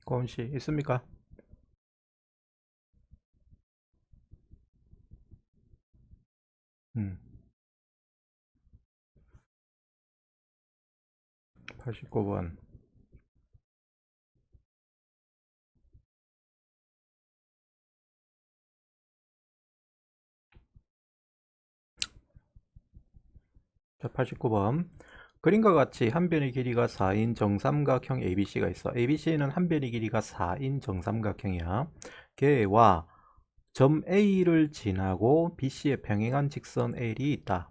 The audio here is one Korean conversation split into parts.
고은 씨 있습니까? 음, 89번. 자, 89번. 그림과 같이 한 변의 길이가 4인 정삼각형 ABC가 있어. ABC는 한 변의 길이가 4인 정삼각형이야. 걔와 점 A를 지나고 BC에 평행한 직선 L이 있다.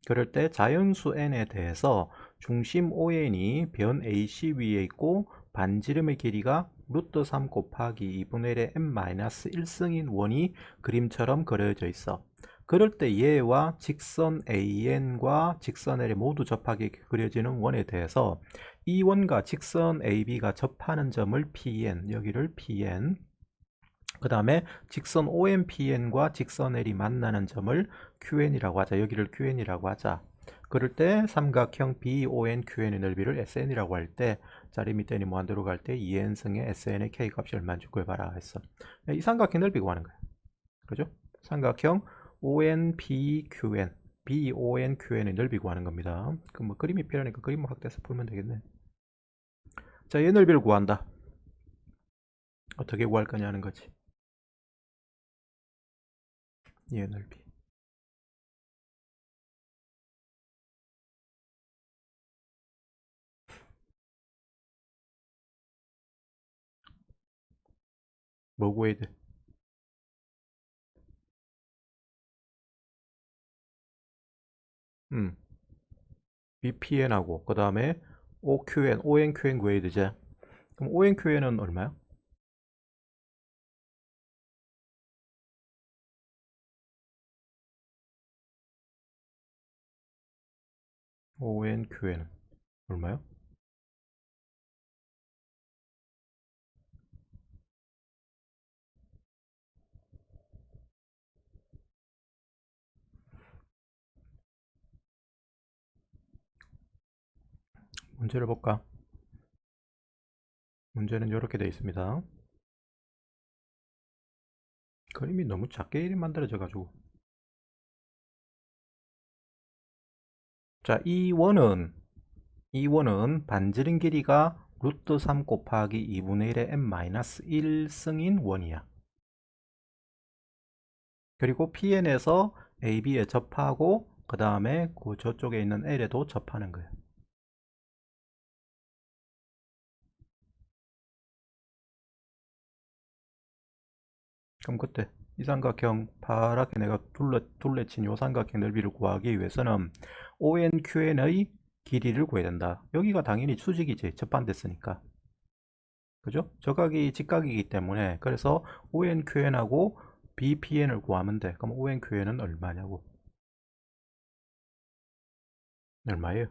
그럴 때 자연수 n에 대해서 중심 ON이 변 AC 위에 있고 반지름의 길이가 루트 3 곱하기 2분의 1의 n-1승인 원이 그림처럼 그려져 있어. 그럴 때 얘와 직선 AN과 직선 L이 모두 접하게 그려지는 원에 대해서 이 원과 직선 AB가 접하는 점을 PN, 여기를 PN, 그 다음에 직선 OMPN과 직선 L이 만나는 점을 QN이라고 하자. 여기를 QN이라고 하자. 그럴 때 삼각형 BONQN의 넓이를 SN이라고 할 때, 자, 리미트 n이 무한대로 갈 때 2n승의 SN의 K값이 얼마인지 구해봐라 했어. 이 삼각형 넓이 구하는 거야. 그죠? 삼각형 ONPQN, BONQN의 넓이 구하는 겁니다. 그럼 뭐 그림이 필요하니까 그림을 확대해서 풀면 되겠네. 자, 얘 넓이를 구한다. 어떻게 구할 거냐 하는 거지. 얘 넓이. 뭐 구해야 돼? 음. BPN하고 그 다음에 OQN, ONQN 구해야 되지. 그럼 ONQN은 얼마야? ONQN은 얼마야? 문제를 볼까? 문제는 이렇게 되어 있습니다. 그림이 너무 작게 만들어져 가지고. 자, 이 원은 반지름 길이가 루트 3 곱하기 2분의 1의 n-1승인 원이야. 그리고 PN에서 AB에 접하고 그 다음에 그 저쪽에 있는 L에도 접하는 거야. 그럼 그때 이 삼각형 파랗게 내가 둘레친 이 삼각형 넓이를 구하기 위해서는 ONQN의 길이를 구해야 된다. 여기가 당연히 수직이지. 접반됐으니까. 그죠? 저각이 직각이기 때문에 그래서 ONQN하고 BPN을 구하면 돼. 그럼 ONQN은 얼마냐고. 얼마예요?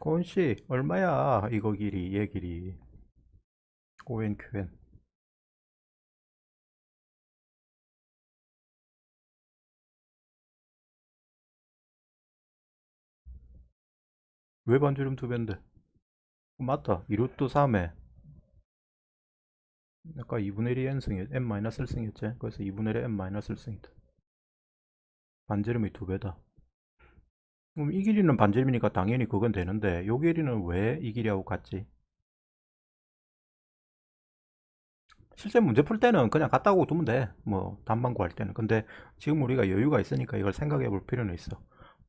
고은씨 얼마야 이거 길이 얘 길이. ONQN 왜 반지름 두 배인데? 맞다. 2루트 3에 아까 2분의 1이 n승이 n-1승이었지. 그래서 2분의 1의 n-1승이다. 반지름이 두 배다. 그럼 이 길이는 반지름이니까 당연히 그건 되는데 요 길이는 왜 이 길이하고 같지? 실제 문제 풀 때는 그냥 같다고 두면 돼. 뭐 답만 구할 때는. 근데 지금 우리가 여유가 있으니까 이걸 생각해 볼 필요는 있어.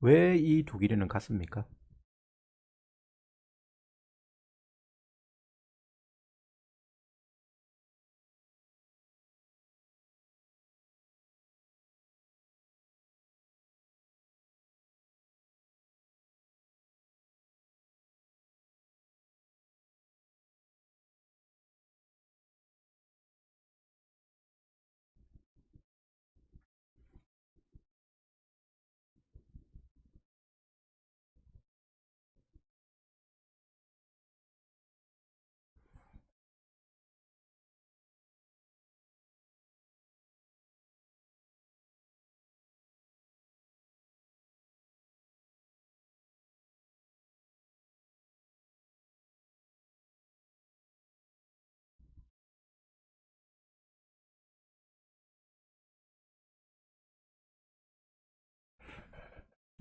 왜 이 두 길이는 같습니까?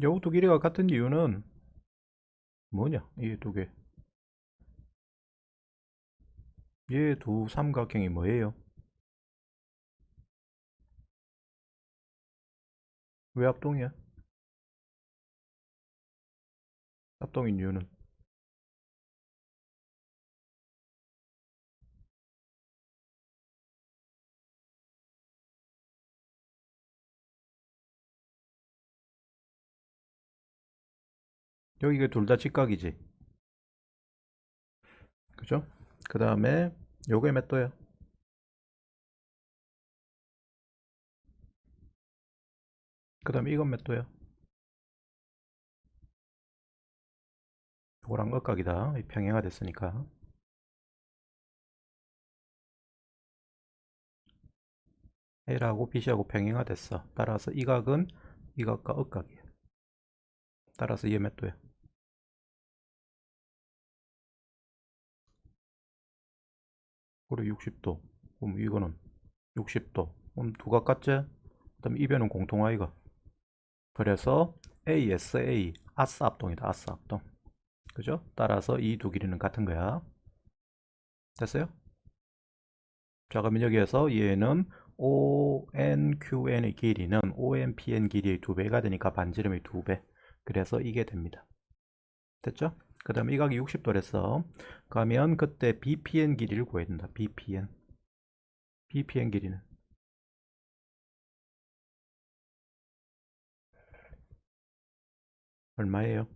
요 두 길이가 같은 이유는 뭐냐? 이 두 개. 얘 두 삼각형이 뭐예요? 왜 합동이야? 합동인 이유는 여기가 둘 다 직각이지. 그죠? 그 다음에 요게 몇 도야? 그 다음에 이건 몇 도야? 요거랑 억각이다. 평행화 됐으니까. A하고 B하고 평행화 됐어. 따라서 이 각은 이 각과 억각이야. 따라서 이게 몇 도야? 그래 60도. 그럼 이거는 60도. 그럼 두 각 같지? 그 다음에 이 변은 공통화이가. 그래서 ASA 아싸 합동이다. 아싸 합동. 그죠? 따라서 이 두 길이는 같은 거야. 됐어요? 자, 그러면 여기에서 얘는 ONQN의 길이는 ONPN 길이의 두 배가 되니까 반지름의 두 배. 그래서 이게 됩니다. 됐죠? 그 다음에 이 각이 60도랬어. 그러면 그때 BPN 길이를 구해야 된다. BPN. BPN 길이는 얼마예요?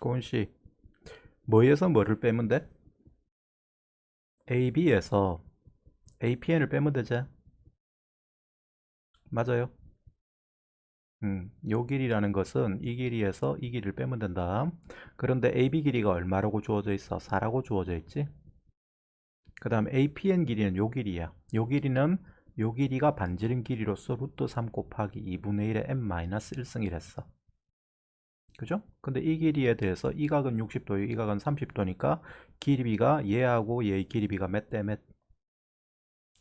고은 씨, 뭐에서 뭐를 빼면 돼? AB에서 APN을 빼면 되지? 맞아요. 요 길이라는 것은 이 길이에서 이 길이를 빼면 된다. 그런데 AB 길이가 얼마라고 주어져 있어? 4라고 주어져 있지? 그 다음 APN 길이는 요 길이야. 요 길이는 요 길이가 반지름 길이로서 루트 3 곱하기 2분의 1의 n-1승이랬어. 그죠? 근데 이 길이에 대해서 이 각은 60도이고 이 각은 30도니까 길이가 얘하고 얘의 길이가 몇 대 몇?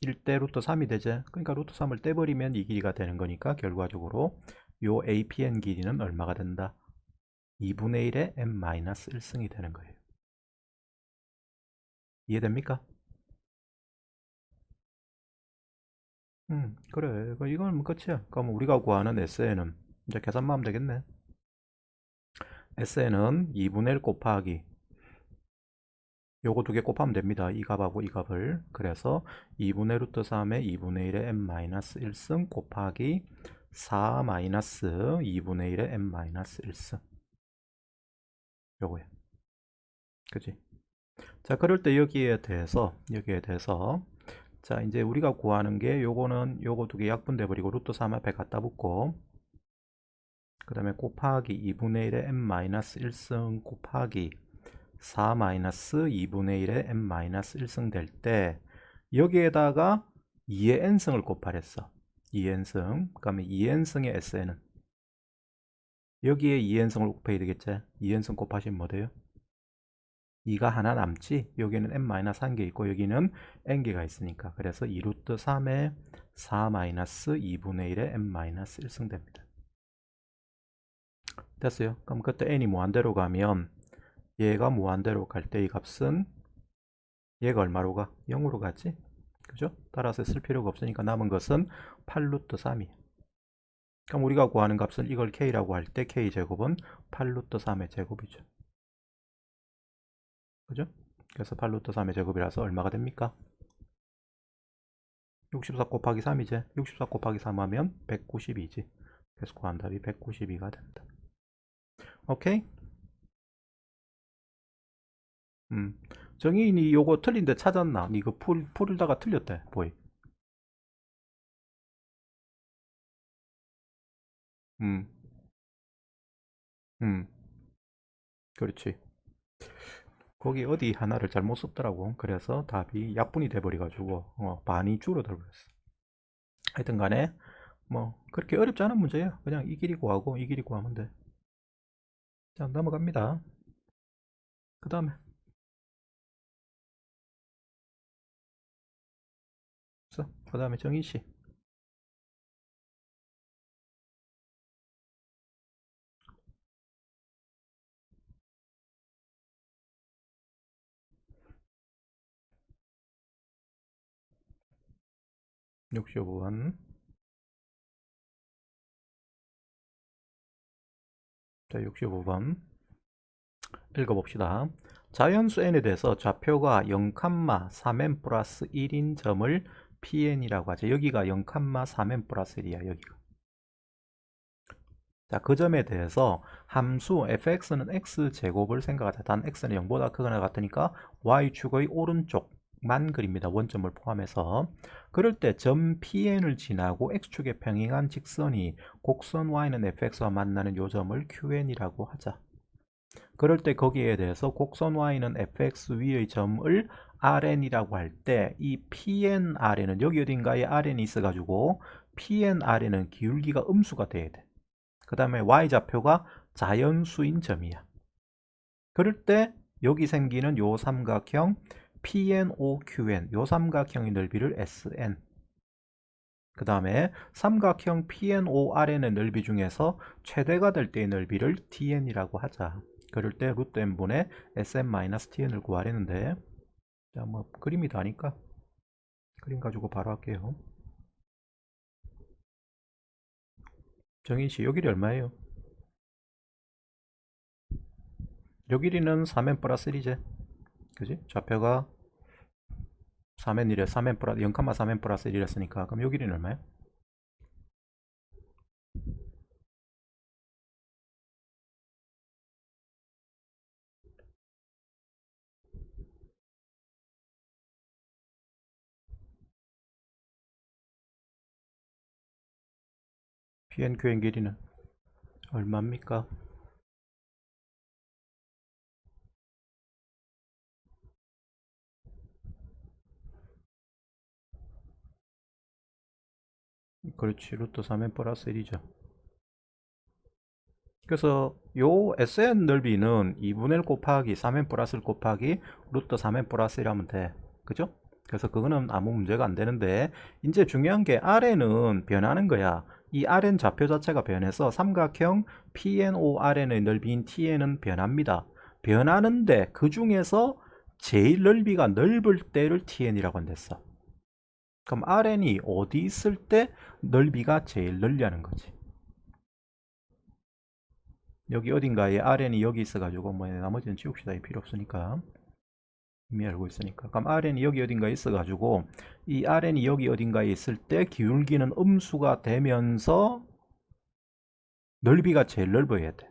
1대 루트 3이 되지? 그러니까 루트 3을 떼버리면 이 길이가 되는 거니까 결과적으로 요 APN 길이는 얼마가 된다? 2분의 1의 n-1승이 되는 거예요. 이해됩니까? 그래. 이건 뭐 끝이야. 그럼 우리가 구하는 SN은 이제 계산만 하면 되겠네. SN은 2분의 1 곱하기 요거 두 개 곱하면 됩니다. 이 값하고 이 값을. 그래서 2분의 루트 3의 2분의 1의 n-1승 곱하기 4 마이너스 2분의 1의 n-1승. 요거야. 그지? 자, 그럴 때 여기에 대해서 자, 이제 우리가 구하는 게 요거는 요거 두 개 약분돼 버리고 루트 3 앞에 갖다 붙고 그 다음에 곱하기 2분의 1의 n-1승 곱하기 4 마이너스 2분의 1의 n-1승 될 때 여기에다가 2의 n승을 곱하랬어. 2n승. 그러면 2n승의 SN은 여기에 2n승을 곱해야 되겠지? 2n승 곱하시면 뭐 돼요? 2가 하나 남지? 여기는 n-1개 있고 여기는 n개가 있으니까 그래서 2루트 3의 4 마이너스 2분의 1의 n-1승 됩니다. 됐어요? 그럼 그때 n이 무한대로 가면 얘가 무한대로 갈 때 이 값은 얘가 얼마로 가? 0으로 가지? 그죠? 따라서 쓸 필요가 없으니까 남은 것은 8루트 3이. 그럼 우리가 구하는 값은 이걸 k라고 할 때 k제곱은 8루트 3의 제곱이죠. 그죠? 그래서 8루트 3의 제곱이라서 얼마가 됩니까? 64 곱하기 3이지? 64 곱하기 3 하면 192지. 그래서 구한 답이 192가 된다. 오케이? 음. 정의인이 요거 틀린데 찾았나? 이거 풀다가 틀렸대. 보이. 음. 음. 그렇지. 거기 어디 하나를 잘못 썼더라고. 그래서 답이 약분이 돼버려가지고 반이 줄어들어 버렸어. 하여튼 간에 뭐 그렇게 어렵지 않은 문제예요. 그냥 이 길이 구하고 이 길이 구하면 돼. 자, 넘어갑니다. 그 다음에 그 다음에 정희씨. 65번. 자, 65번 읽어봅시다. 자연수 n에 대해서 좌표가 0,3n 플러스 1인 점을 pn이라고 하죠. 여기가 0,3n 플러스 1이야. 여기가. 자, 그 점에 대해서 함수 fx는 x제곱을 생각하자. 단 x는 0보다 크거나 같으니까 y축의 오른쪽만 그립니다. 원점을 포함해서. 그럴 때 점 pn을 지나고 x축에 평행한 직선이 곡선 y는 fx와 만나는 요 점을 qn이라고 하자. 그럴 때 거기에 대해서 곡선 y는 fx 위의 점을 rn이라고 할 때 이 pnrn은 여기 어딘가에 rn이 있어가지고 pnrn은 기울기가 음수가 돼야 돼. 그 다음에 y좌표가 자연수인 점이야. 그럴 때 여기 생기는 요 삼각형 PNOQN, 요 삼각형의 넓이를 SN. 그 다음에 삼각형 PNORN의 넓이 중에서 최대가 될 때의 넓이를 TN이라고 하자. 그럴 때 루트 n분의 SM-TN을 구하려는데, 자, 뭐 그림이 다니까 그림 가지고 바로 할게요. 정인씨, 요 길이 얼마예요? 요 길이는 3n 플러스 1이지. 그지? 좌표가 3n 1에 3n 플러스 0,3n 플러스 1이랬으니까 그럼 요 길이는 얼마야? PNQN 길이는 얼마입니까? 그렇지, 루트 3n 플러스 1이죠. 그래서 요 SN 넓이는 2분의 1 곱하기 3n 플러스 1 곱하기 루트 3n 플러스 1 하면 돼. 그죠? 그래서 그거는 아무 문제가 안 되는데, 이제 중요한 게 RN은 변하는 거야. 이 RN 좌표 자체가 변해서 삼각형 PNORN의 넓이인 TN은 변합니다. 변하는데 그 중에서 제일 넓이가 넓을 때를 TN이라고 한댔어. 그럼 RN이 어디 있을 때 넓이가 제일 넓냐는 거지. 여기 어딘가에 RN이 여기 있어가지고 뭐 나머지는 지웁시다. 필요 없으니까. 이미 알고 있으니까. 그럼 RN이 여기 어딘가에 있어가지고 이 RN이 여기 어딘가에 있을 때 기울기는 음수가 되면서 넓이가 제일 넓어야 돼.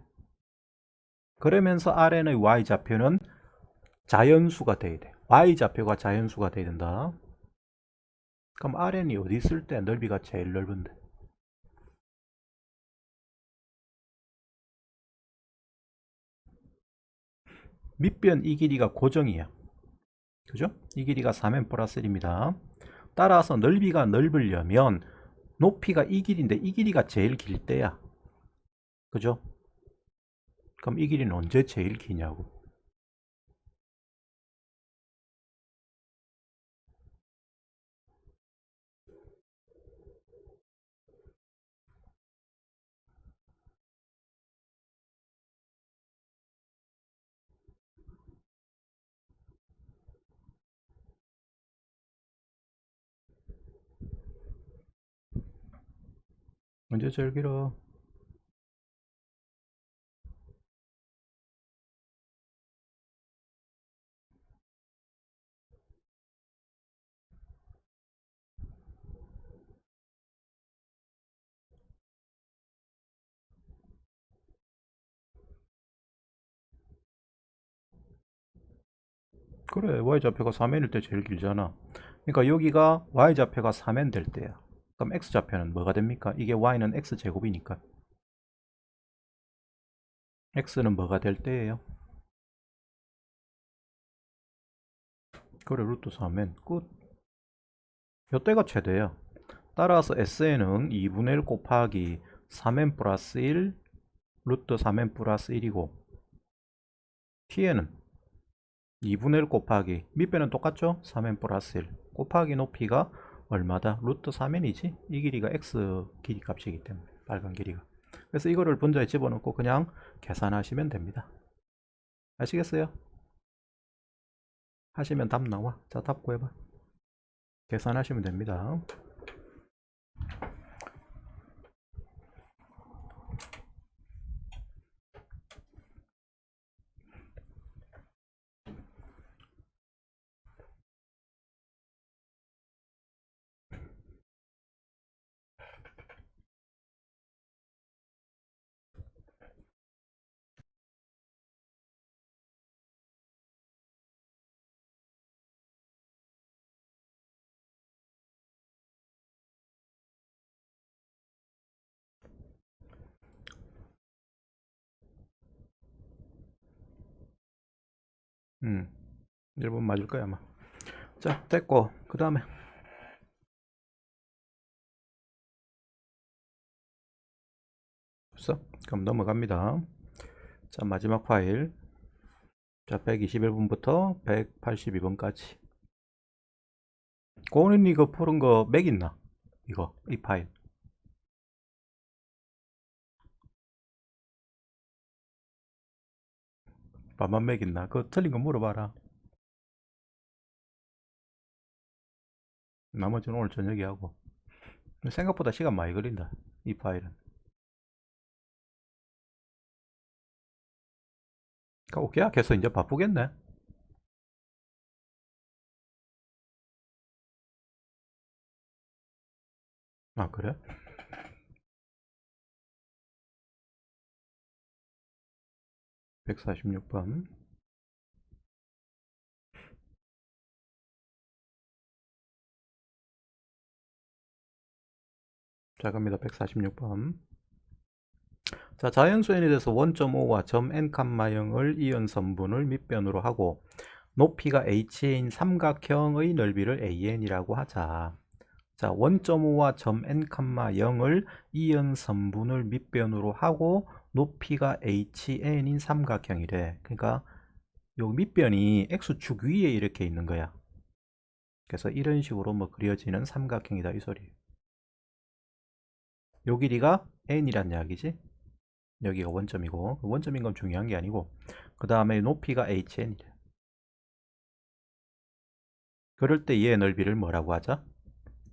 그러면서 RN의 Y좌표는 자연수가 돼야 돼. Y좌표가 자연수가 돼야 된다. 그럼 RN이 어디 있을 때 넓이가 제일 넓은데? 밑변 이 길이가 고정이야. 그죠? 이 길이가 3n 플러스 1입니다. 따라서 넓이가 넓으려면 높이가 이 길인데 이 길이가 제일 길 때야. 그죠? 그럼 이 길이는 언제 제일 기냐고. 언제 제일 길어? 그래, y좌표가 3n일 때 제일 길잖아. 그러니까 여기가 y좌표가 3n 될 때야. 그럼 x좌표는 뭐가 됩니까? 이게 y는 x제곱이니까. x는 뭐가 될 때예요? 그래 루트 3n 끝. 요때가 최대야. 따라서 SN은 2분의 1 곱하기 3n 플러스 1 루트 3n 플러스 1이고 TN은 2분의 1 곱하기 밑배는 똑같죠? 3n 플러스 1 곱하기 높이가 얼마다? 루트 3n이지? 이 길이가 x 길이 값이기 때문에 빨간 길이가. 그래서 이거를 분자에 집어넣고 그냥 계산하시면 됩니다. 아시겠어요? 하시면 답 나와. 자, 답 구해봐. 계산하시면 됩니다. 음, 1번 맞을 거야 아마. 자, 됐고 그 다음에 됐어? 그럼 넘어갑니다. 자, 마지막 파일. 자, 121번부터 182번까지. 고은이 이거 푸른 거 맥 있나? 이거 이 파일. 반만 맥 있나? 그거 틀린 거 물어봐라. 나머지는 오늘 저녁에 하고. 생각보다 시간 많이 걸린다. 이 파일은. 오케이, 계속 이제 바쁘겠네. 아, 그래? (146번) 자, 갑니다. 146번. 자, 자연수 n에 대해서 원점오와 점 n, 0을 이은 선분을 밑변으로 하고 높이가 h인 삼각형의 넓이를 an이라고 하자. 자, 원점오와 점 n, 0을 이은 선분을 밑변으로 하고 높이가 hn인 삼각형이래. 그러니까 요 밑변이 x축 위에 이렇게 있는 거야. 그래서 이런 식으로 뭐 그려지는 삼각형이다 이 소리. 요 길이가 n이란 이야기지. 여기가 원점이고 원점인 건 중요한 게 아니고 그 다음에 높이가 hn이래. 그럴 때 얘의 넓이를 뭐라고 하자?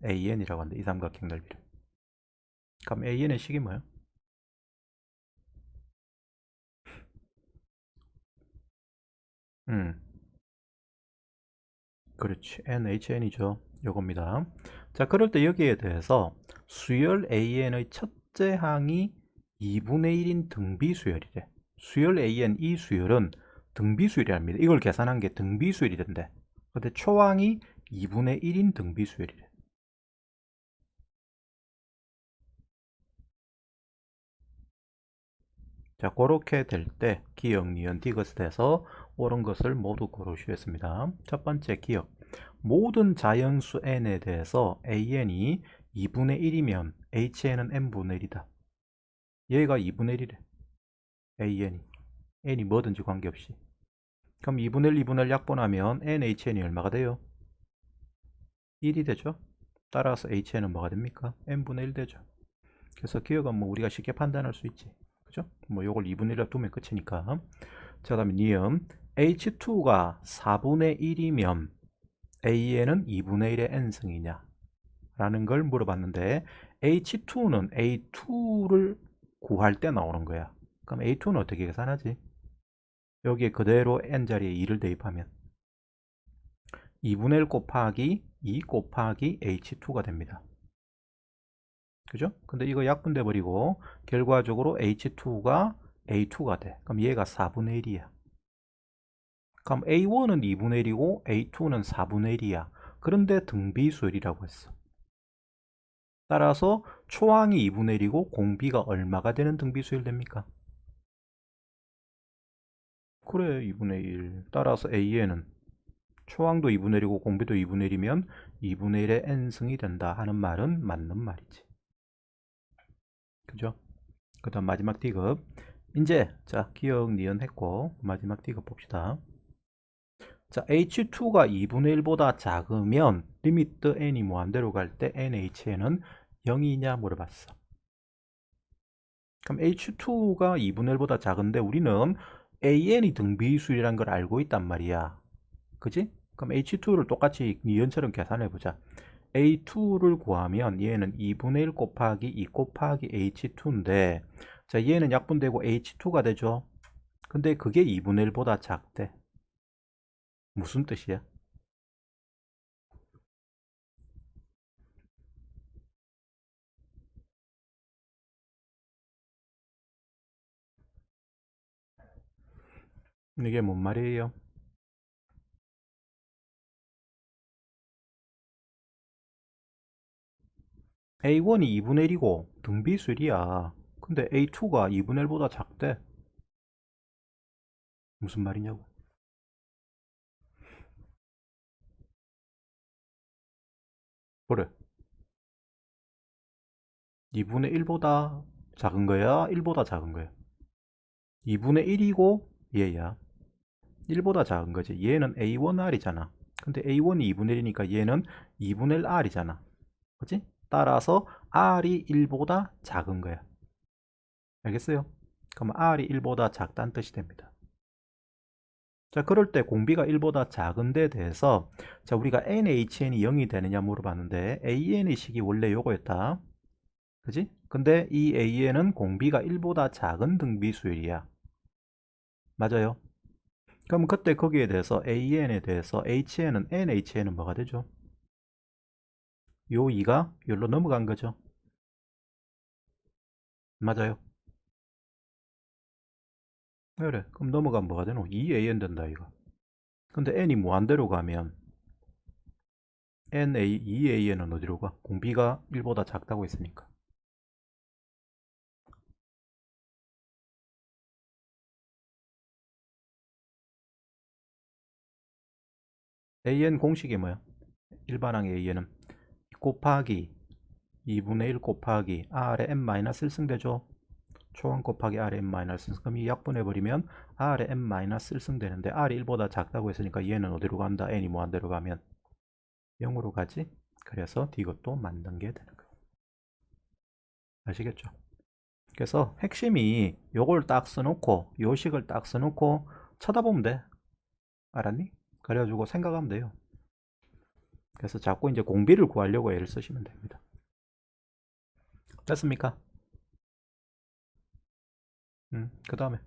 an이라고 한다. 이 삼각형 넓이를. 그럼 an의 식이 뭐야? 그렇지. NHN이죠. 요겁니다. 자, 그럴 때 여기에 대해서 수열 AN의 첫째 항이 2분의 1인 등비수열이래. 수열 AN 이 수열은 등비수열이랍니다. 이걸 계산한 게 등비수열이 된대. 근데 초항이 2분의 1인 등비수열이래. 자, 그렇게 될 때 기억, 니은, 디귿에 대해서 옳은 것을 모두 고르시겠습니다. 첫 번째 기억. 모든 자연수 n에 대해서 an이 2분의 1이면hn은 n분의 1이다. 얘가 2분의 1이래. n이 뭐든지 관계없이. 그럼 2분의 1, 2분의 1 약분하면 nhn이 얼마가 돼요? 1이 되죠. 따라서hn은 뭐가 됩니까? n분의 1 되죠. 그래서 기억은 뭐 우리가 쉽게 판단할 수 있지. 그죠? 뭐 요걸 2분의 1로 두면 끝이니까. 자, 다음에 니은 h2가 4분의 1이면 an은 2분의 1의 n승이냐 라는 걸 물어봤는데 h2는 a2를 구할 때 나오는 거야. 그럼 a2는 어떻게 계산하지? 여기에 그대로 n자리에 2를 대입하면 2분의 1 곱하기 2 곱하기 h2가 됩니다. 그죠? 근데 이거 약분돼 버리고 결과적으로 h2가 a2가 돼. 그럼 얘가 4분의 1이야. 그럼 a1은 2분의 1이고 a2는 4분의 1이야. 그런데 등비수열이라고 했어. 따라서 초항이 2분의 1이고 공비가 얼마가 되는 등비수열 됩니까? 그래, 2분의 1. 따라서 AN은 초항도 2분의 1이고 공비도 2분의 1이면 2분의 1의 n승이 된다 하는 말은 맞는 말이지. 그죠? 그 다음 마지막 디귿. 이제 자 기억 니은 했고 마지막 디귿 봅시다. 자 h2가 2분의 1보다 작으면 리미트 n이 무한대로 갈 때 nh는 0이냐 물어봤어. 그럼 h2가 2분의 1보다 작은데 우리는 an이 등비수열이란 걸 알고 있단 말이야. 그지? 그럼 h2를 똑같이 니은처럼 계산해 보자. a2를 구하면 얘는 2분의 1 곱하기 2 곱하기 h2인데 자 얘는 약분되고 h2가 되죠. 근데 그게 2분의 1보다 작대. 무슨 뜻이야? 이게 뭔 말이에요? A1이 2분의 1이고 등비수열이야. 근데 A2가 2분의 1보다 작대. 무슨 말이냐고. 그래. 2분의 1보다 작은 거야? 1보다 작은 거야? 2분의 1이고 얘야. 1보다 작은 거지. 얘는 A1R이잖아. 근데 A1이 2분의 1이니까 얘는 2분의 1R이잖아. 그치? 따라서 R이 1보다 작은 거야. 알겠어요? 그럼 R이 1보다 작다는 뜻이 됩니다. 자, 그럴 때 공비가 1보다 작은 데 대해서 자, 우리가 NHN이 0이 되느냐 물어봤는데 AN의 식이 원래 요거였다. 그지? 근데 이 AN은 공비가 1보다 작은 등비수열이야. 맞아요? 그럼 그때 거기에 대해서 AN에 대해서 HN은 NHN은 뭐가 되죠? 요 2가 여기로 넘어간 거죠. 맞아요. 그래. 그럼 넘어가면 뭐가 되노? 2AN 된다 이거. 근데 N이 무한대로 가면 NA, 2AN은 어디로 가? 공비가 1보다 작다고 했으니까. AN 공식이 뭐야? 일반항의 AN은 곱하기 2분의 1 곱하기 R의 n-1승 되죠? 초항 곱하기 R의 n-1승. 그럼 이 약분해버리면 R의 n-1승 되는데 R이 1보다 작다고 했으니까 얘는 어디로 간다? N이 무한대로 가면 0으로 가지? 그래서 이것도 맞는 게 되는 거예요. 아시겠죠? 그래서 핵심이 요걸 딱 써놓고 요 식을 딱 써놓고 쳐다보면 돼. 알았니? 그래가지고 생각하면 돼요. 그래서 자꾸 이제 공비를 구하려고 애를 쓰시면 됩니다. 됐습니까? 그 다음에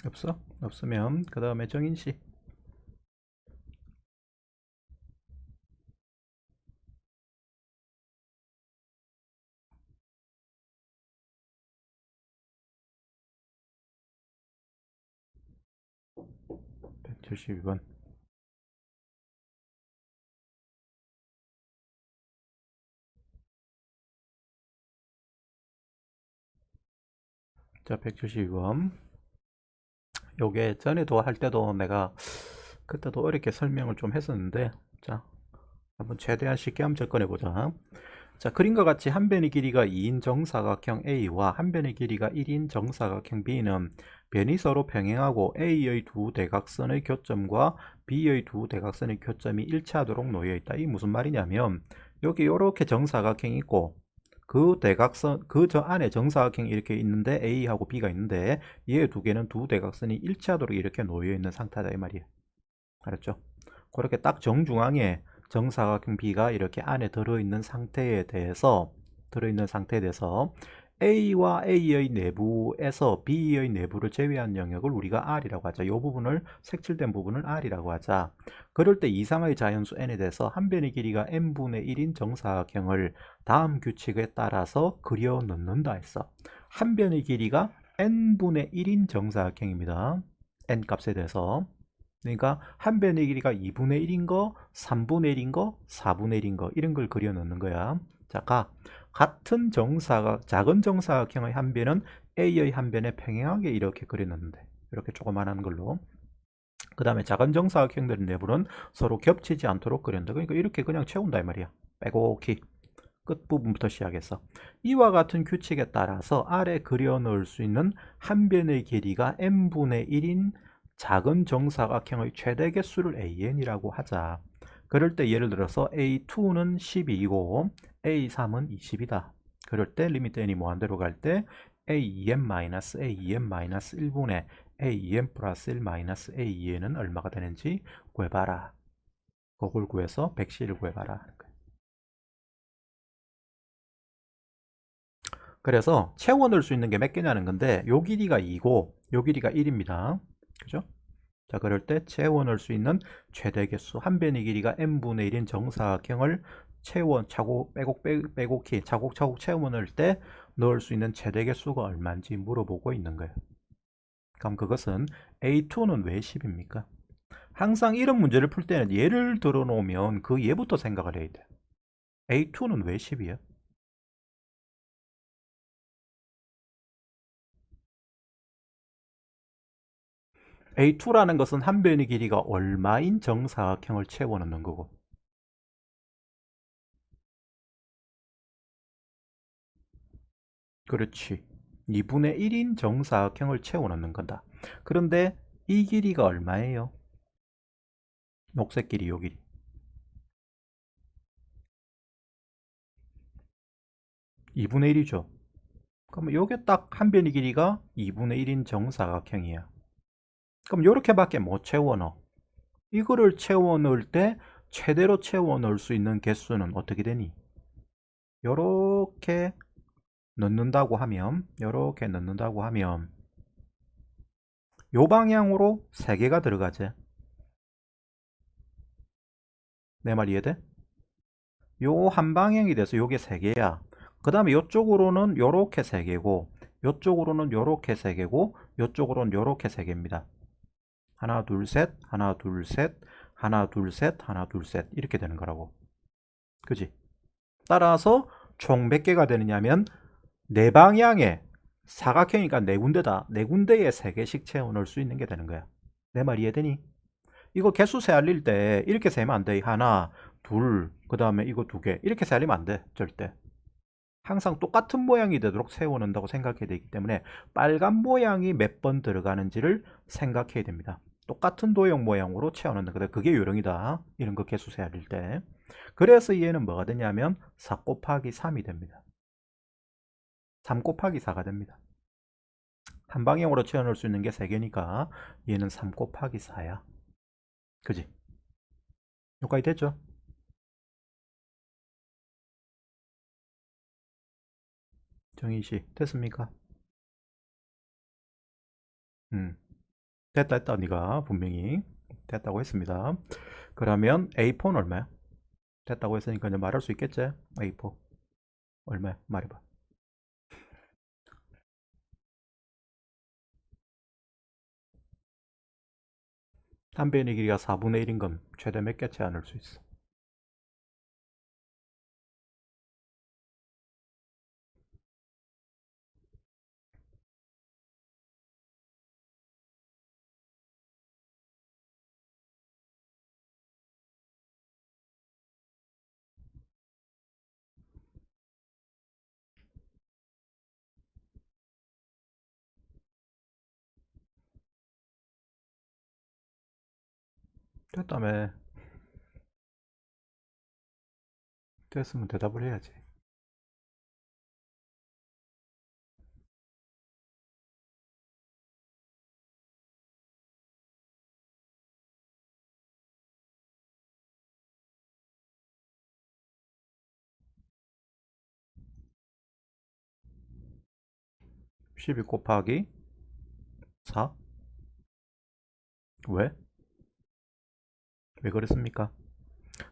없어? 없으면 그 다음에 정인씨 172번. 자, 172번. 요게 전에도 할 때도 내가 그때도 어렵게 설명을 좀 했었는데 자, 한번 최대한 쉽게 한번 접근해보자. 자, 그림과 같이 한 변의 길이가 2인 정사각형 A와 한 변의 길이가 1인 정사각형 B는 변이 서로 평행하고 A의 두 대각선의 교점과 B의 두 대각선의 교점이 일치하도록 놓여 있다. 이게 무슨 말이냐면 여기 이렇게 정사각형이 있고 그 대각선 그 저 안에 정사각형이 이렇게 있는데 A하고 B가 있는데 얘 두 개는 두 대각선이 일치하도록 이렇게 놓여 있는 상태다 이 말이에요. 알았죠? 그렇게 딱 정중앙에 정사각형 B가 이렇게 안에 들어있는 상태에 대해서 A와 A의 내부에서 B의 내부를 제외한 영역을 우리가 R이라고 하자. 이 부분을 색칠된 부분을 R이라고 하자. 그럴 때 이상의 자연수 N에 대해서 한 변의 길이가 N분의 1인 정사각형을 다음 규칙에 따라서 그려 넣는다 했어. 한 변의 길이가 N분의 1인 정사각형입니다. N 값에 대해서. 그러니까 한 변의 길이가 2분의 1인 거, 3분의 1인 거, 4분의 1인 거 이런 걸 그려 넣는 거야. 자, 같은 정사각, 작은 정사각형의 한 변은 A의 한 변에 평행하게 이렇게 그려 넣는데 이렇게 조그만한 걸로. 그 다음에 작은 정사각형들의 내부는 서로 겹치지 않도록 그린다. 그러니까 이렇게 그냥 채운다 이 말이야. 빼곡히 끝부분부터 시작해서 이와 같은 규칙에 따라서 아래 그려 넣을 수 있는 한 변의 길이가 n분의 1인 작은 정사각형의 최대 개수를 an이라고 하자. 그럴 때 예를 들어서 a2는 12이고 a3은 20이다. 그럴 때 리미트 n이 무한대로 갈 때 a2n-a2n-1분의 a2n 플러스 1 마이너스 a2n은 얼마가 되는지 구해봐라. 그걸 구해서 100C를 구해봐라. 그래서 채워 넣을 수 있는 게 몇 개냐는 건데 요 길이가 2고 요 길이가 1입니다. 그죠? 자, 그럴 때 채워 넣을 수 있는 최대 개수 한 변의 길이가 n분의 1인 정사각형을 빼곡히 차곡차곡 채워 넣을 때 넣을 수 있는 최대 개수가 얼마인지 물어보고 있는 거예요. 그럼 그것은 A2는 왜 10입니까? 항상 이런 문제를 풀 때는 예를 들어 놓으면 그 예부터 생각을 해야 돼. A2는 왜 10이야? A2라는 것은 한 변의 길이가 얼마인 정사각형을 채워 넣는 거고. 그렇지. 2분의 1인 정사각형을 채워 넣는 거다. 그런데 이 길이가 얼마예요? 녹색 길이, 요 길이. 2분의 1이죠. 그럼 요게 딱 한 변의 길이가 2분의 1인 정사각형이야. 그럼 요렇게밖에 못 채워 넣어. 이거를 채워 넣을 때 최대로 채워 넣을 수 있는 개수는 어떻게 되니? 요렇게 넣는다고 하면 요 방향으로 3개가 들어가지. 내 말 이해돼? 요 한 방향이 돼서 요게 3개야. 그 다음에 요쪽으로는 요렇게 3개고 요쪽으로는 요렇게 3개고 요쪽으로는 요렇게 3개입니다. 하나 둘 셋, 하나 둘 셋, 하나 둘 셋, 하나 둘 셋 이렇게 되는 거라고. 그지? 따라서 총 몇 개가 되느냐면 네 방향에 사각형이니까 네 군데다. 네 군데에 3개씩 채워 넣을 수 있는 게 되는 거야. 내 말 이해되니? 이거 개수 세알릴 때 이렇게 세면 안 돼. 하나, 둘, 그 다음에 이거 2개. 이렇게 세알리면 안 돼. 절대. 항상 똑같은 모양이 되도록 세워놓는다고 생각해야 되기 때문에 빨간 모양이 몇 번 들어가는지를 생각해야 됩니다. 똑같은 도형 모양으로 채워넣는 거다. 그게 요령이다. 이런 거 개수 세알릴 때. 그래서 얘는 뭐가 되냐면 4 곱하기 3이 됩니다. 3 곱하기 4가 됩니다. 한 방향으로 채워넣을 수 있는 게 3개니까 얘는 3 곱하기 4야. 그지? 여기까지 됐죠? 정희씨 됐습니까? 음, 됐다 네가 분명히 됐다고 했습니다. 그러면 A4는 얼마야? 됐다고 했으니까 이제 말할 수 있겠지? A4 얼마야? 말해봐. 한 변의 길이가 4분의 1인 건 최대 몇 개 채워넣을 수 있어? 됐다며. 됐으면 대답을 해야지. 12 곱하기 4? 왜? 왜 그랬습니까?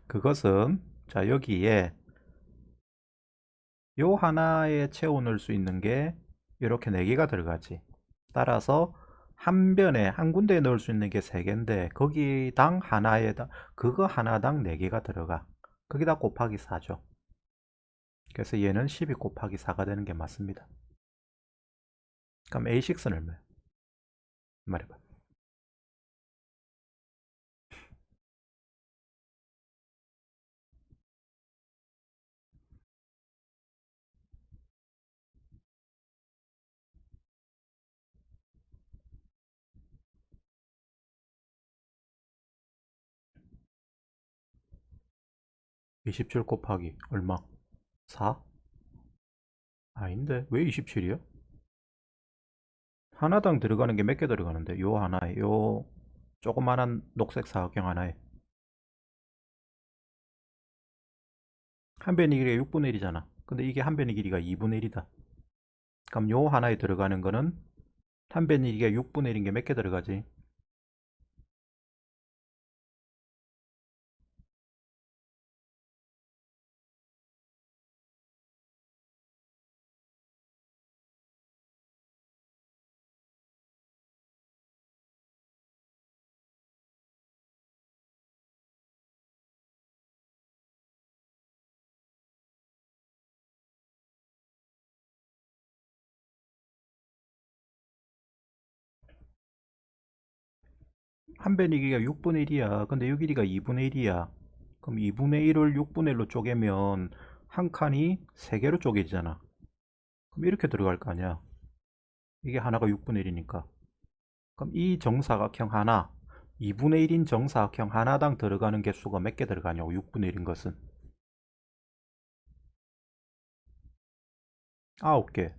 그것은 자 여기에 요 하나에 채워 넣을 수 있는 게 이렇게 4개가 들어가지. 따라서 한 변에 한 군데에 넣을 수 있는 게 3개인데 거기당 하나에다 그거 하나당 4개가 들어가. 거기다 곱하기 4죠. 그래서 얘는 12 곱하기 4가 되는 게 맞습니다. 그럼 A6는 얼마야? 말해봐. 27 곱하기 얼마? 4? 아닌데 왜 27이요? 하나당 들어가는 게 몇 개 들어가는데 요 하나에 요 조그만한 녹색 사각형 하나에 한 변의 길이가 6분의 1이잖아. 근데 이게 한 변의 길이가 2분의 1이다. 그럼 요 하나에 들어가는 거는 한 변의 길이가 6분의 1인 게 몇 개 들어가지? 한 변의 길이가 6분의 1이야. 근데 요 길이가 2분의 1이야. 그럼 2분의 1을 6분의 1로 쪼개면 한 칸이 3개로 쪼개지잖아. 그럼 이렇게 들어갈 거 아니야. 이게 하나가 6분의 1이니까. 그럼 이 정사각형 하나, 2분의 1인 정사각형 하나당 들어가는 개수가 몇 개 들어가냐고, 6분의 1인 것은. 9개.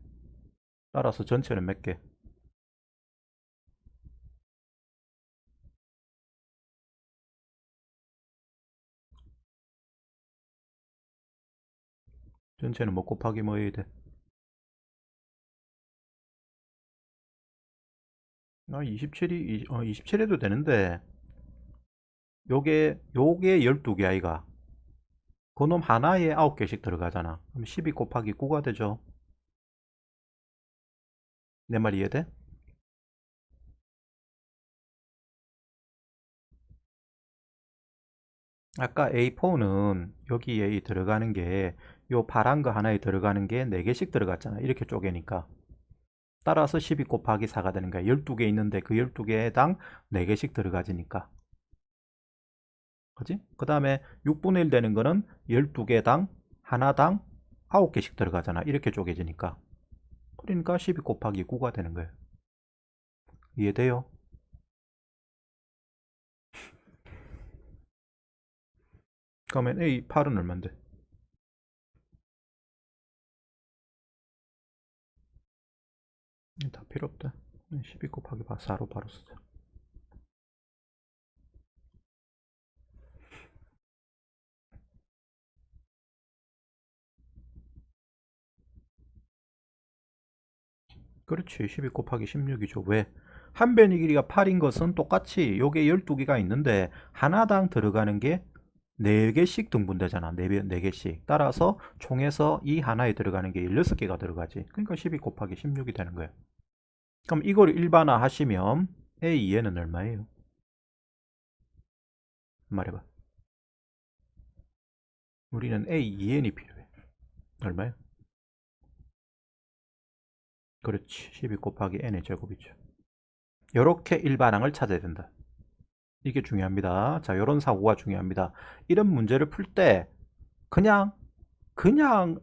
따라서 전체는 몇 개? 전체는 뭐 곱하기 뭐 해야 돼? 27이, 27 해도 되는데, 요게 12개 아이가. 그놈 하나에 9개씩 들어가잖아. 그럼 12 곱하기 9가 되죠. 내 말 이해돼? 아까 A4는 여기에 들어가는 게, 요 파란 거 하나에 들어가는 게 4개씩 들어갔잖아. 이렇게 쪼개니까. 따라서 12 곱하기 4가 되는 거야. 12개 있는데 그 12개당 4개씩 들어가지니까. 그지? 그 다음에 6분의 1 되는 거는 12개당 하나당 9개씩 들어가잖아. 이렇게 쪼개지니까. 그러니까 12 곱하기 9가 되는 거예요. 이해돼요? 그러면 A8은 얼만데? 다 필요 없다. 12 곱하기 4로 바로 쓰자. 그렇지. 12 곱하기 16이죠. 왜? 한 변의 길이가 8인 것은 똑같이 요게 12개가 있는데 하나당 들어가는 게 4개씩 등분되잖아. 4개씩. 따라서 총해서 이 하나에 들어가는 게 16개가 들어가지. 그러니까 12 곱하기 16이 되는 거예요. 그럼 이걸 일반화 하시면 A2에는 얼마예요? 말해봐. 우리는 A2n이 필요해. 얼마야? 그렇지. 12 곱하기 n의 제곱이죠. 이렇게 일반항을 찾아야 된다. 이게 중요합니다. 자, 이런 사고가 중요합니다. 이런 문제를 풀 때 그냥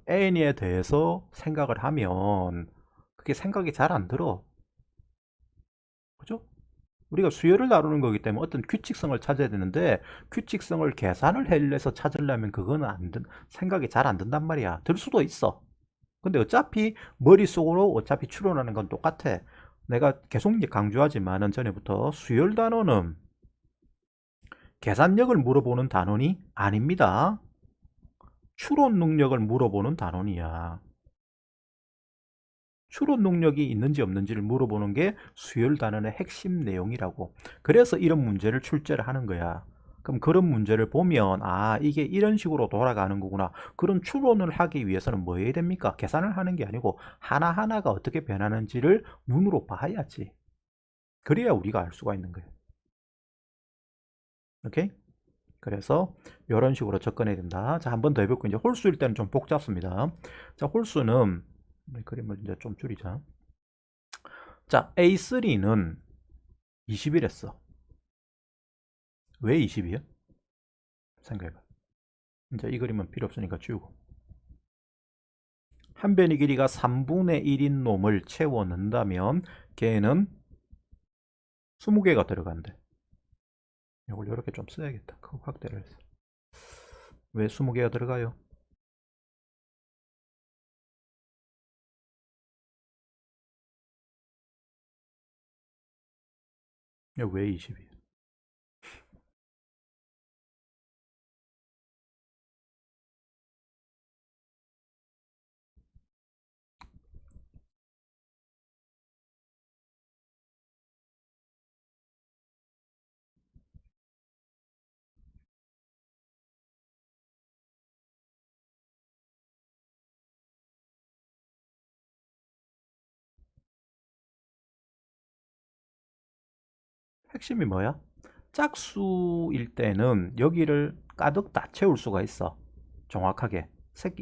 n에 대해서 생각을 하면 그게 생각이 잘 안 들어. 그죠? 우리가 수열을 다루는 거기 때문에 어떤 규칙성을 찾아야 되는데 규칙성을 계산을 해서 찾으려면 그거는 생각이 잘 안 든단 말이야. 들 수도 있어. 근데 어차피 머릿속으로 어차피 추론하는 건 똑같아. 내가 계속 강조하지만은 전에부터 수열 단원은 계산력을 물어보는 단원이 아닙니다. 추론 능력을 물어보는 단원이야. 추론 능력이 있는지 없는지를 물어보는 게 수열 단원의 핵심 내용이라고. 그래서 이런 문제를 출제를 하는 거야. 그럼 그런 문제를 보면 아 이게 이런 식으로 돌아가는 거구나. 그런 추론을 하기 위해서는 뭐 해야 됩니까? 계산을 하는 게 아니고 하나하나가 어떻게 변하는지를 눈으로 봐야지. 그래야 우리가 알 수가 있는 거예요. 오케이? 그래서 이런 식으로 접근해야 된다. 자, 한 번 더 해볼게요. 이제 홀수일 때는 좀 복잡습니다. 자, 홀수는 그림을 이제 좀 줄이자. 자, A3는 20이랬어. 왜 20이야? 생각해봐. 이제 이 그림은 필요 없으니까 지우고. 한 변의 길이가 3분의 1인 놈을 채워 넣는다면 걔는 20개가 들어간대. 이걸 이렇게 좀 써야겠다. 그 확대를 해서. 왜 20개가 들어가요? 왜 20이야? 핵심이 뭐야? 짝수일 때는 여기를 가득 다 채울 수가 있어. 정확하게.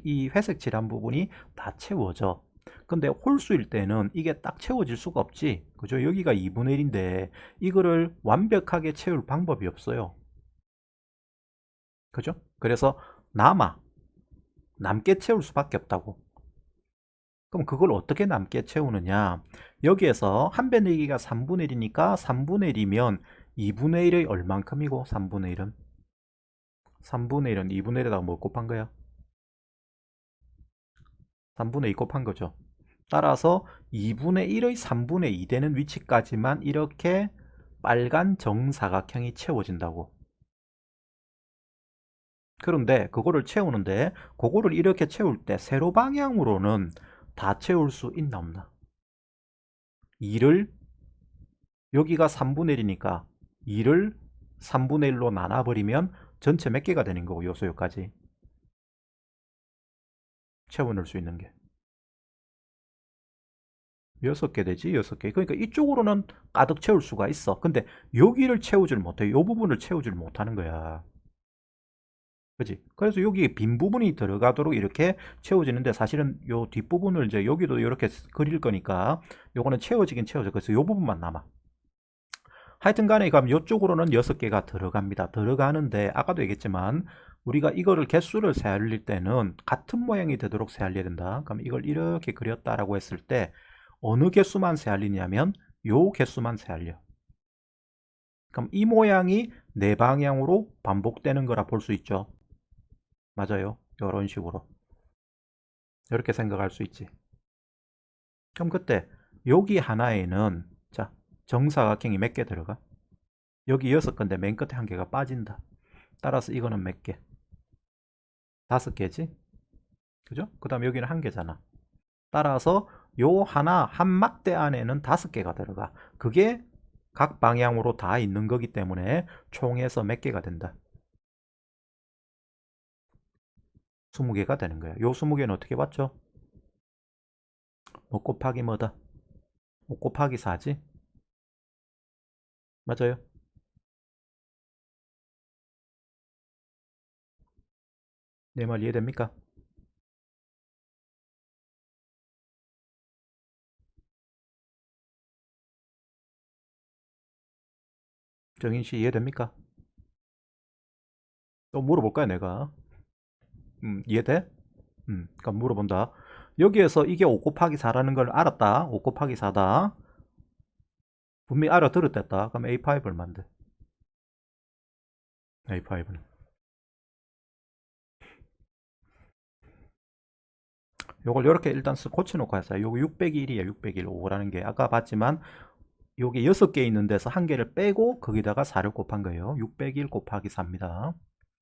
이 회색 칠한 부분이 다 채워져. 근데 홀수일 때는 이게 딱 채워질 수가 없지. 그죠? 여기가 2분의 1인데 이거를 완벽하게 채울 방법이 없어요. 그죠? 그래서 남게 채울 수밖에 없다고. 그럼 그걸 어떻게 남게 채우느냐? 여기에서 한 배 내기가 3분의 1이니까 3분의 1이면 2분의 1의 얼만큼이고 3분의 1은? 3분의 1은 2분의 1에다가 뭐 곱한 거야? 3분의 2 곱한 거죠. 따라서 2분의 1의 3분의 2 되는 위치까지만 이렇게 빨간 정사각형이 채워진다고. 그런데 그거를 채우는데 그거를 이렇게 채울 때 세로 방향으로는 다 채울 수 있나 없나? 2를 여기가 3분의 1이니까 2를 3분의 1로 나눠버리면 전체 몇 개가 되는 거고 요소요까지 채워넣을 수 있는 게 6개 되지 6개. 그러니까 이쪽으로는 가득 채울 수가 있어. 근데 여기를 채우질 못해. 이 부분을 채우질 못하는 거야. 그지? 그래서 여기 빈 부분이 들어가도록 이렇게 채워지는데 사실은 요 뒷부분을 이제 여기도 이렇게 그릴 거니까 요거는 채워지긴 채워져. 그래서 요 부분만 남아. 하여튼 간에 그럼 이쪽으로는 6개가 들어갑니다. 들어가는데 아까도 얘기했지만 우리가 이거를 개수를 세알릴 때는 같은 모양이 되도록 세알려야 된다. 그럼 이걸 이렇게 그렸다라고 했을 때 어느 개수만 세알리냐면 요 개수만 세알려. 그럼 이 모양이 네 방향으로 반복되는 거라 볼 수 있죠. 맞아요. 이런 식으로. 이렇게 생각할 수 있지. 그럼 그때 여기 하나에는 자 정사각형이 몇 개 들어가? 여기 6건데 맨 끝에 한 개가 빠진다. 따라서 이거는 몇 개? 5개지? 그죠? 그 다음 여기는 한 개잖아. 따라서 요 하나 한 막대 안에는 5개가 들어가. 그게 각 방향으로 다 있는 거기 때문에 총해서 몇 개가 된다? 20개가 되는 거야. 요 20개는 어떻게 봤죠? 5 곱하기 뭐다? 5 곱하기 4지? 맞아요? 내 말 이해됩니까? 정인씨 이해됩니까? 또 물어볼까요 내가? 이해돼? 그럼 물어본다. 여기에서 이게 5 곱하기 4라는 걸 알았다. 5 곱하기 4다. 분명히 알아들었댔다. 그럼 A5를 만들. A5는. 요걸 이렇게 일단 고쳐놓고 하세요. 요거 6 0 1이야 6 0 1 5라는 게 아까 봤지만 요게 6개 있는 데서 한 개를 빼고 거기다가 4를 곱한 거예요. 601 곱하기 4입니다.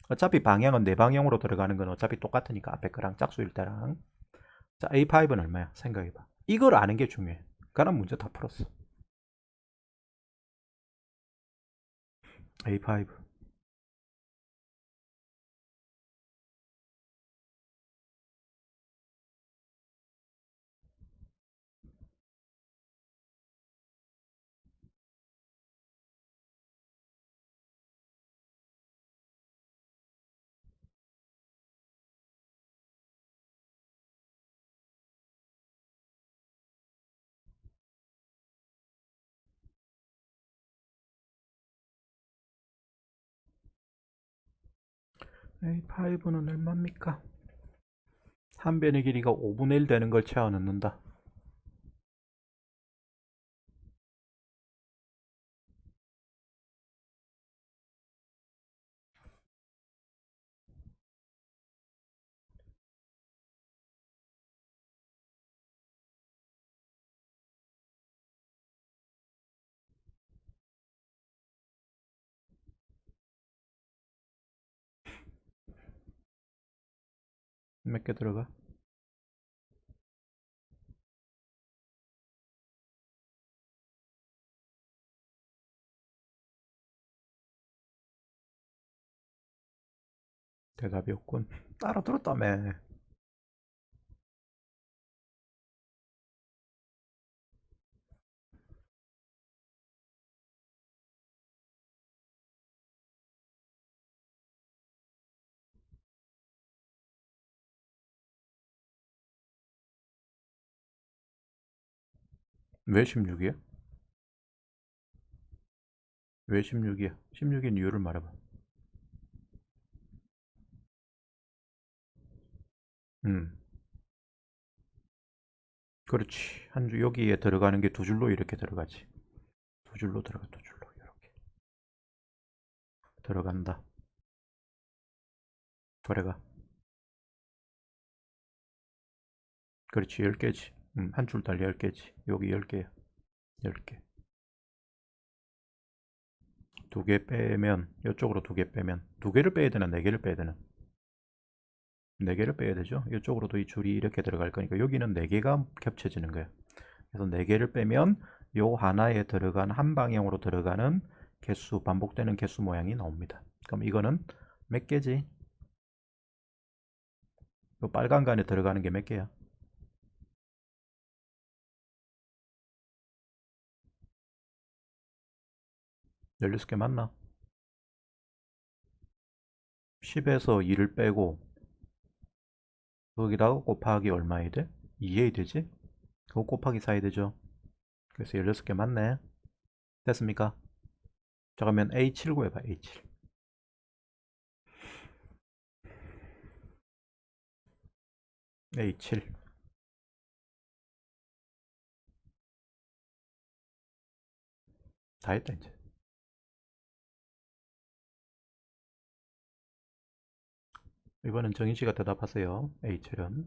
어차피 방향은 네 방향으로 들어가는 건 어차피 똑같으니까 앞에 거랑 짝수일 때랑. 자 A5는 얼마야? 생각해봐. 이걸 아는 게 중요해. 그럼 문제 다 풀었어. A5. A5는 얼마입니까? 한 변의 길이가 5분의 1 되는 걸 채워 넣는다. 몇 개 들어가? 대답이 없군. 따라 들었다며. 왜 16이야? 왜 16이야? 16인 이유를 말해봐. 음, 그렇지. 한 줄, 여기에 들어가는 게 두 줄로 이렇게 들어가지. 두 줄로 들어가, 두 줄로. 이렇게. 들어간다. 그래가. 그렇지, 10개지. 한 줄 달리 10개지. 여기 10개야. 10개. 두 개 빼면, 이쪽으로 두 개 빼면, 두 개를 빼야 되나, 네 개를 빼야 되나? 네 개를 빼야 되죠. 이쪽으로도 이 줄이 이렇게 들어갈 거니까 여기는 네 개가 겹쳐지는 거야. 그래서 네 개를 빼면 요 하나에 들어간 한 방향으로 들어가는 개수, 반복되는 개수 모양이 나옵니다. 그럼 이거는 몇 개지? 요 빨간 거 안에 들어가는 게 몇 개야? 16개 맞나? 10에서 2를 빼고 거기다가 곱하기 얼마야 돼? 2에 되지? 그거 곱하기 4야 되죠? 그래서 16개 맞네. 됐습니까? 자, 그러면 A7 구해봐. A7. A7. 다 했다 이제. 이번엔 정인 씨가 대답하세요. A7은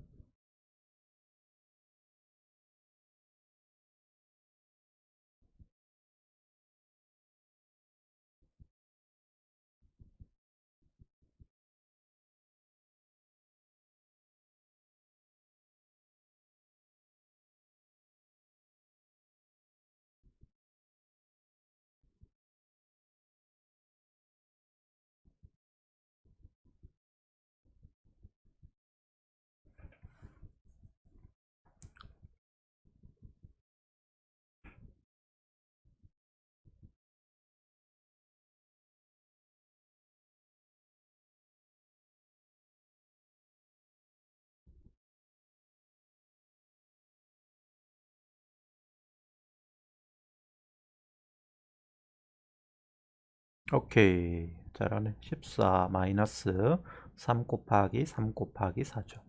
오케이. 잘하네. 14 마이너스 3 곱하기 3 곱하기 4죠.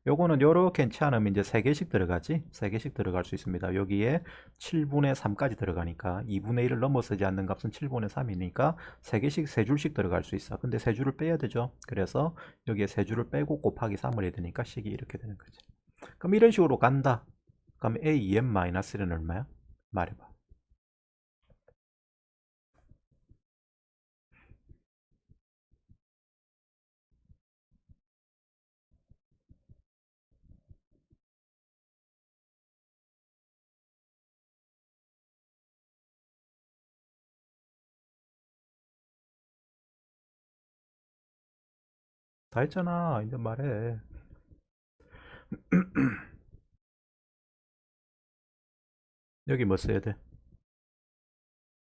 요거는 요렇게 넣지 않으면 이제 3개씩 들어가지? 3개씩 들어갈 수 있습니다. 여기에 7분의 3까지 들어가니까 2분의 1을 넘어서지 않는 값은 7분의 3이니까 3개씩 3줄씩 들어갈 수 있어. 근데 3줄을 빼야 되죠. 그래서 여기에 3줄을 빼고 곱하기 3을 해야 되니까 식이 이렇게 되는 거지. 그럼 이런 식으로 간다. 그럼 A2n-1은 얼마야? 말해봐. 다 했잖아. 이제 말해. 여기 뭐 써야 돼?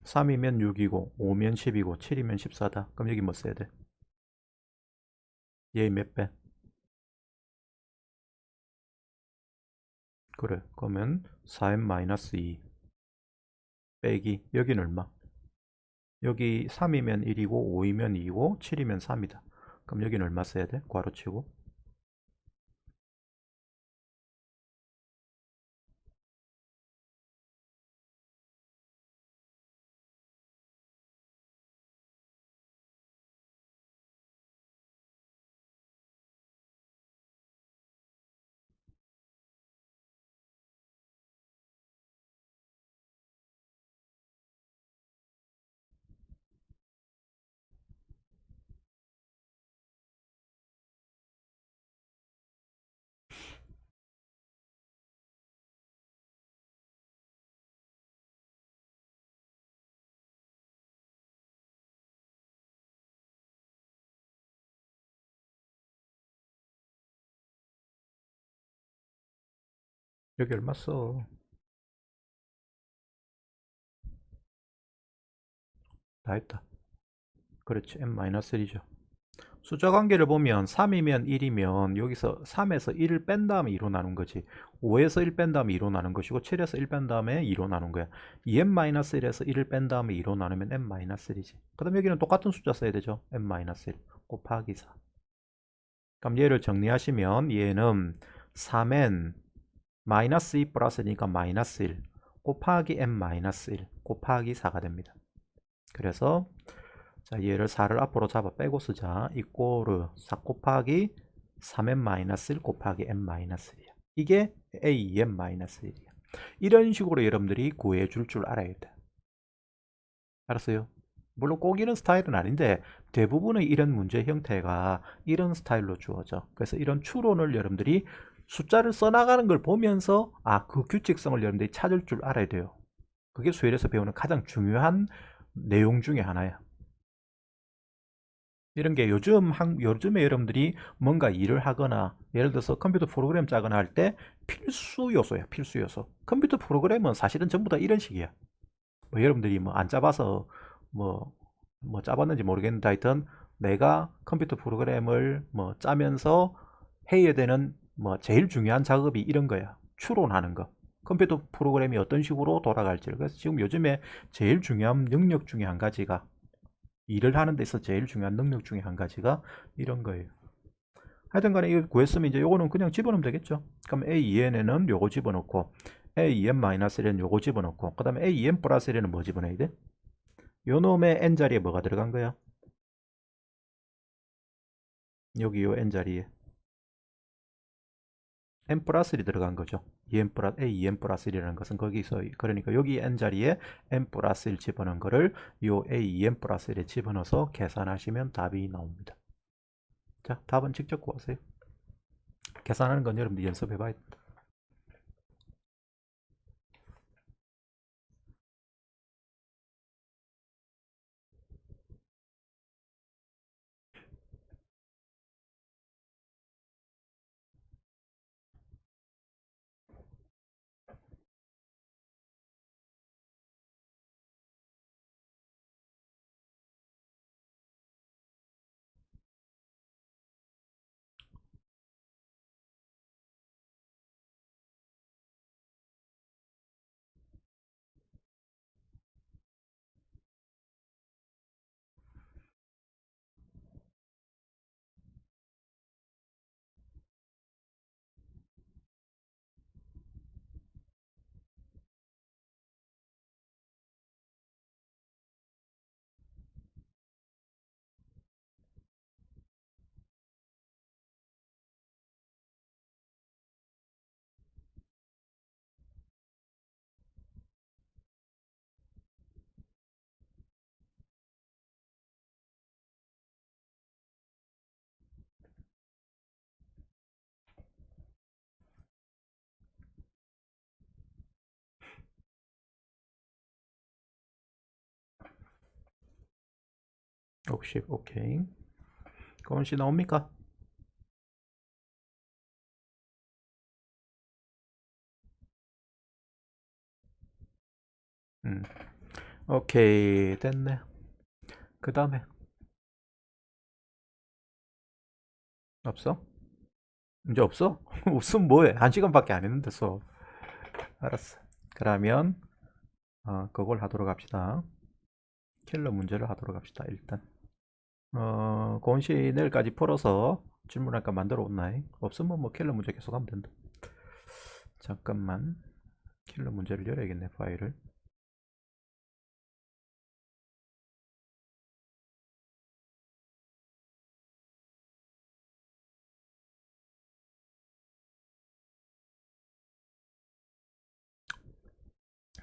3이면 6이고 5면 10이고 7이면 14다. 그럼 여기 뭐 써야 돼? 얘 몇 배? 그래. 그러면 4n-2 빼기 여기는 얼마? 여기 3이면 1이고 5이면 2고 7이면 3이다. 그럼 여기는 얼마 써야 돼? 괄호치고. 여기 얼마 써? 다 했다. 그렇지. n-1이죠. 숫자 관계를 보면 3이면 1이면 여기서 3에서 1을 뺀 다음에 2로 나눈 거지. 5에서 1 뺀 다음에 2로 나눈 것이고 7에서 1 뺀 다음에 2로 나눈 거야. 2n-1에서 1을 뺀 다음에 2로 나누면 n-1이지. 그 다음 여기는 똑같은 숫자 써야 되죠. n-1 곱하기 4. 그럼 얘를 정리하시면 얘는 3n 마이너스 2 플러스니까 마이너스 1 곱하기 n-1 곱하기 4가 됩니다. 그래서 자, 얘를 4를 앞으로 잡아 빼고 쓰자. 이꼬르 4 곱하기 3n-1 곱하기 n-1이야. 이게 a2n-1이야. 이런 식으로 여러분들이 구해줄 줄 알아야 돼. 알았어요? 물론 꼭 이런 스타일은 아닌데 대부분의 이런 문제 형태가 이런 스타일로 주어져. 그래서 이런 추론을 여러분들이 숫자를 써나가는 걸 보면서 그 규칙성을 여러분들이 찾을 줄 알아야 돼요. 그게 수열에서 배우는 가장 중요한 내용 중에 하나야. 이런 게 요즘에 여러분들이 뭔가 일을 하거나 예를 들어서 컴퓨터 프로그램 짜거나 할 때 필수 요소야, 필수 요소. 컴퓨터 프로그램은 사실은 전부 다 이런 식이야. 뭐 여러분들이 뭐 안 짜봐서 뭐, 뭐 짜봤는지 모르겠는데 하여튼 내가 컴퓨터 프로그램을 뭐 짜면서 해야 되는 뭐 제일 중요한 작업이 이런 거야. 추론하는 거. 컴퓨터 프로그램이 어떤 식으로 돌아갈지를. 그래서 지금 요즘에 제일 중요한 능력 중에 한 가지가 일을 하는 데 있어 제일 중요한 능력 중에 한 가지가 이런 거예요. 하여튼 간에 이거 구했으면 이제 요거는 그냥 집어넣으면 되겠죠. 그럼 A2N에는 요거 집어넣고 A2N-1에는 요거 집어넣고 그 다음에 A2N 플러스 1에는 뭐 집어넣어야 돼? 요 놈의 N자리에 뭐가 들어간 거야? 여기 요 N자리에 N 플러스 1이 들어간 거죠. A2N 플러스 1이라는 것은 거기서 그러니까 여기 N자리에 N 플러스 1 집어넣은 거를 요 A2N 플러스 1에 집어넣어서 계산하시면 답이 나옵니다. 자, 답은 직접 구하세요. 계산하는 건 여러분들 연습해 봐야 됩니다. 옵십 오케이. 고은 씨 나옵니까? 오케이, 됐네. 그 다음에 없어? 이제 없어? 없으면 뭐해? 1시간밖에 안 했는데 수업. 알았어. 그러면 그걸 하도록 합시다. 킬러 문제를 하도록 합시다. 일단 고은씨 내일까지 풀어서 질문할 까 만들어 온나이? 없으면 뭐 킬러 문제 계속 하면 된다. 잠깐만, 킬러 문제를 열어야겠네, 파일을.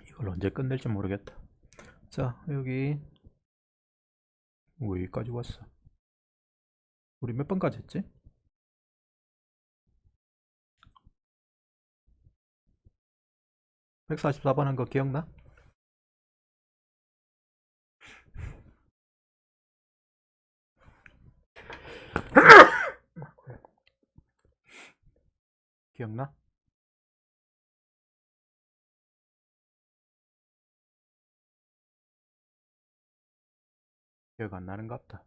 이걸 언제 끝낼지 모르겠다. 자, 여기 여기까지 왔어. 우리 몇 번까지 했지? 144번 한 거 기억나? 기억나? 기억 안 나는 것 같다.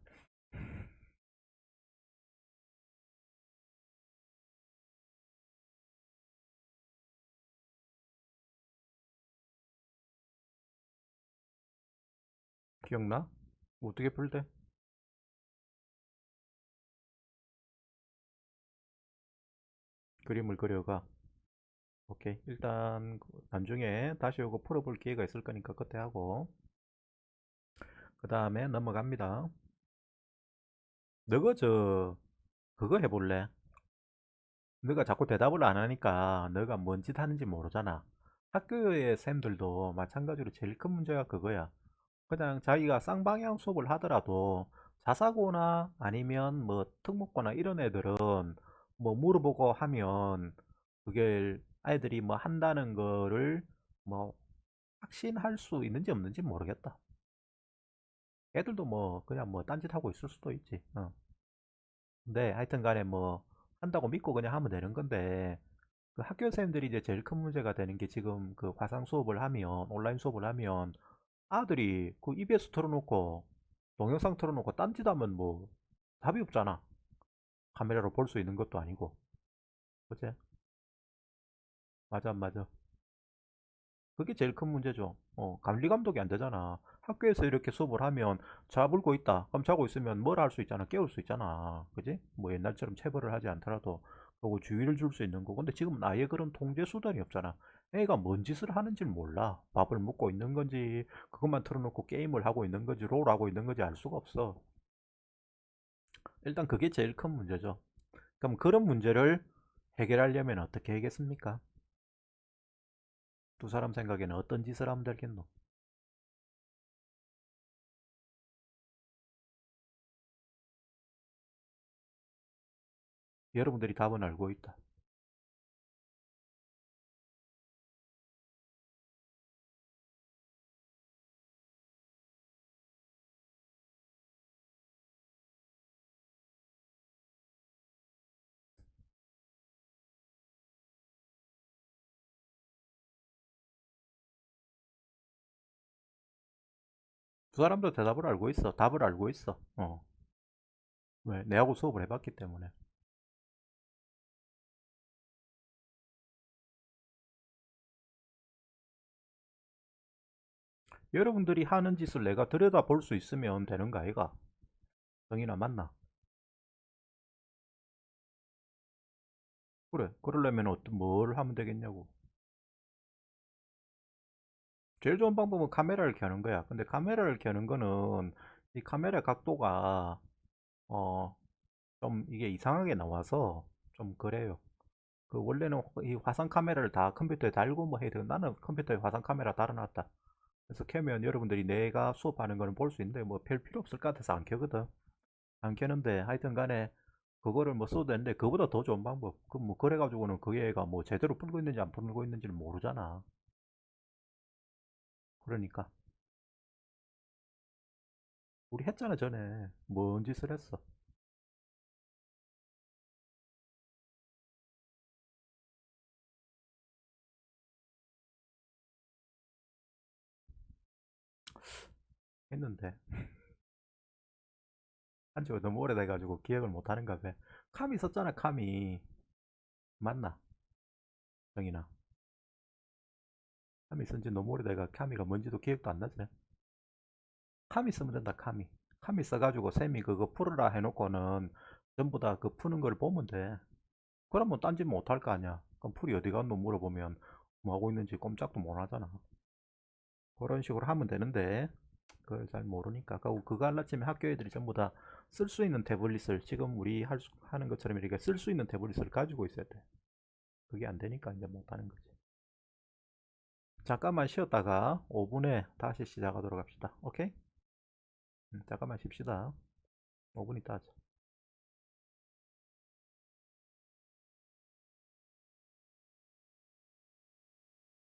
기억나? 어떻게 풀대? 그림을 그려가. 오케이. 일단 나중에 다시 이거 풀어볼 기회가 있을 거니까 그때 하고, 그 다음에 넘어갑니다. 너가 그거 해볼래? 너가 자꾸 대답을 안 하니까 너가 뭔 짓 하는지 모르잖아. 학교의 쌤들도 마찬가지로 제일 큰 문제가 그거야. 그냥 자기가 쌍방향 수업을 하더라도 자사고나 아니면 뭐 특목고나 이런 애들은 뭐 물어보고 하면 그게 아이들이 뭐 한다는 거를 뭐 확신할 수 있는지 없는지 모르겠다. 애들도 뭐 그냥 뭐 딴짓하고 있을 수도 있지. 근데 하여튼 간에 뭐 한다고 믿고 그냥 하면 되는 건데, 그 학교 선생님들이 이제 제일 큰 문제가 되는 게 지금 그 화상 수업을 하면, 온라인 수업을 하면 아들이 그 EBS 틀어놓고 동영상 틀어놓고 딴짓하면 뭐 답이 없잖아. 카메라로 볼 수 있는 것도 아니고. 그치? 맞아, 맞아. 그게 제일 큰 문제죠. 관리 감독이 안 되잖아. 학교에서 이렇게 수업을 하면 자불고 있다. 그럼 자고 있으면 뭘 할 수 있잖아. 깨울 수 있잖아. 그지? 뭐 옛날처럼 체벌을 하지 않더라도 그리고 주의를 줄 수 있는 거. 근데 지금은 아예 그런 통제 수단이 없잖아. 애가 뭔 짓을 하는지 몰라. 밥을 먹고 있는 건지, 그것만 틀어놓고 게임을 하고 있는 건지, 롤 하고 있는 건지 알 수가 없어. 일단 그게 제일 큰 문제죠. 그럼 그런 문제를 해결하려면 어떻게 하겠습니까? 두 사람 생각에는 어떤 짓을 하면 되겠노? 여러분들이 답은 알고 있다. 두 사람도 대답을 알고 있어. 답을 알고 있어. 왜? 내하고 수업을 해봤기 때문에. 여러분들이 하는 짓을 내가 들여다 볼 수 있으면 되는 거 아이가? 정이나 맞나? 그래. 그러려면 뭘 하면 되겠냐고. 제일 좋은 방법은 카메라를 켜는 거야. 근데 카메라를 켜는 거는 이 카메라 각도가 어, 좀 이게 이상하게 나와서 좀 그래요. 그 원래는 이 화상 카메라를 다 컴퓨터에 달고 뭐 해야 돼. 나는 컴퓨터에 화상 카메라 달아놨다. 그래서 켜면 여러분들이 내가 수업하는 거는 볼 수 있는데 뭐 별 필요 없을 것 같아서 안 켜거든. 안 켜는데 하여튼 간에 그거를 뭐 써도 되는데 그보다 더 좋은 방법. 그 뭐 그래가지고는 그 애가 뭐 제대로 풀고 있는지 안 풀고 있는지를 모르잖아. 그러니까 우리 했잖아 전에. 뭔 짓을 했어. 했는데 한 지가 너무 오래돼가지고 기억을 못하는가 봐. 카미 썼잖아, 카미. 맞나? 정인아. 카미 쓴 지 너무 오래돼가 카미가 뭔지도 기억도 안 나지? 카미 쓰면 된다, 카미. 카미 써가지고 쌤이 그거 풀으라 해놓고는 전부 다 그 푸는 걸 보면 돼. 그러면 딴짓 못할 거 아니야. 그럼 풀이 어디 갔노 물어보면 뭐 하고 있는지 꼼짝도 못 하잖아. 그런 식으로 하면 되는데 그걸 잘 모르니까 그거 하려면 학교 애들이 전부 다 쓸 수 있는 태블릿을 지금 우리 하는 것처럼 이렇게 쓸 수 있는 태블릿을 가지고 있어야 돼. 그게 안 되니까 이제 못 하는 거지. 잠깐만 쉬었다가 5분에 다시 시작하도록 합시다. 오케이? 잠깐만 쉽시다. 5분 있다 하자.